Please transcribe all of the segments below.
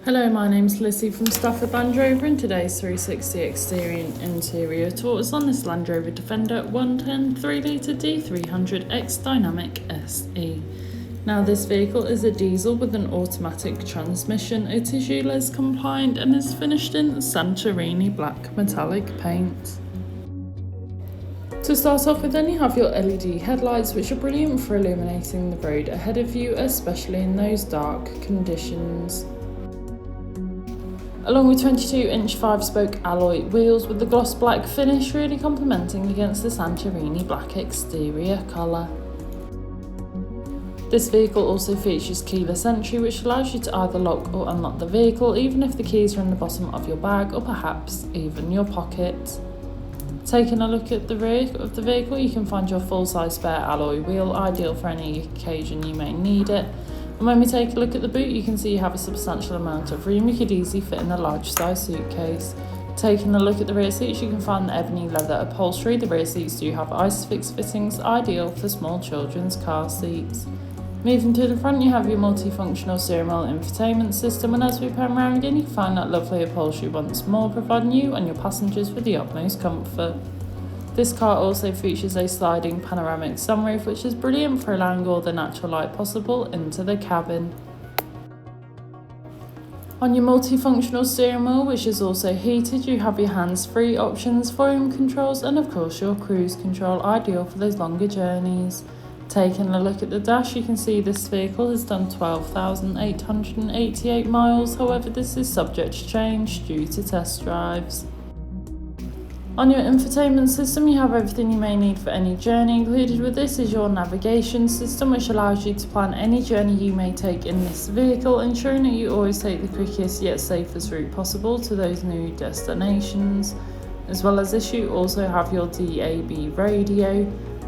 Hello, my name's Lizzie from Stafford Land Rover, and today's 360 exterior and interior tour is on this Land Rover Defender 110 3-litre D300 X-Dynamic SE. Now, this vehicle is a diesel with an automatic transmission. It is ULEZ compliant and is finished in Santorini black metallic paint. To start off with, then you have your LED headlights, which are brilliant for illuminating the road ahead of you, especially in those dark conditions. Along with 22-inch 5-spoke alloy wheels with the gloss black finish, really complementing against the Santorini black exterior colour. This vehicle also features keyless entry, which allows you to either lock or unlock the vehicle, even if the keys are in the bottom of your bag or perhaps even your pocket. Taking a look at the rear of the vehicle, you can find your full-size spare alloy wheel, ideal for any occasion you may need it. And when we take a look at the boot, you can see you have a substantial amount of room. You could easily fit in a large size suitcase. Taking a look at the rear seats, you can find the ebony leather upholstery. The rear seats do have ISOFIX fittings, ideal for small children's car seats. Moving to the front, you have your multifunctional steering wheel infotainment system, and as we pan around again, you can find that lovely upholstery once more, providing you and your passengers with the utmost comfort. This car also features a sliding panoramic sunroof, which is brilliant for allowing all the natural light possible into the cabin. On your multifunctional steering wheel, which is also heated, you have your hands-free options, volume controls, and of course your cruise control, ideal for those longer journeys. Taking a look at the dash, you can see this vehicle has done 12,888 miles, however this is subject to change due to test drives. On your infotainment system, you have everything you may need for any journey. Included with this is your navigation system, which allows you to plan any journey you may take in this vehicle, ensuring that you always take the quickest yet safest route possible to those new destinations. As well as this, you also have your DAB radio,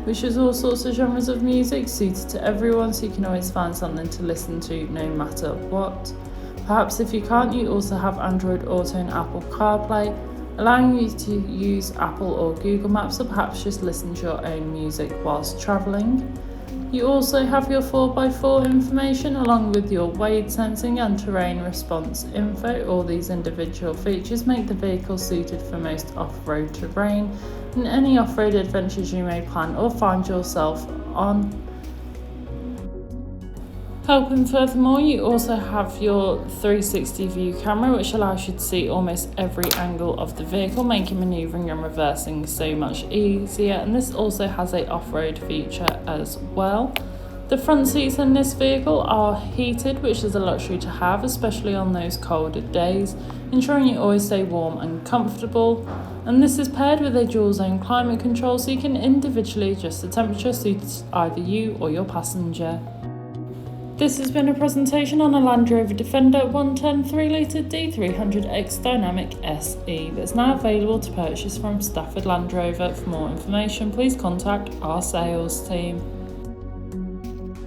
which is all sorts of genres of music suited to everyone, so you can always find something to listen to no matter what. Perhaps if you can't, you also have Android Auto and Apple CarPlay, allowing you to use Apple or Google Maps, or perhaps just listen to your own music whilst travelling. You also have your 4x4 information along with your weight sensing and terrain response info. All these individual features make the vehicle suited for most off-road terrain and any off-road adventures you may plan or find yourself on. Helping furthermore, you also have your 360 view camera, which allows you to see almost every angle of the vehicle, making manoeuvring and reversing so much easier, and this also has a off-road feature as well. The front seats in this vehicle are heated, which is a luxury to have, especially on those colder days, ensuring you always stay warm and comfortable. And this is paired with a dual zone climate control, so you can individually adjust the temperature suited to either you or your passenger. This has been a presentation on a Land Rover Defender 110 3-litre D300 X-Dynamic SE that's now available to purchase from Stafford Land Rover. For more information, please contact our sales team.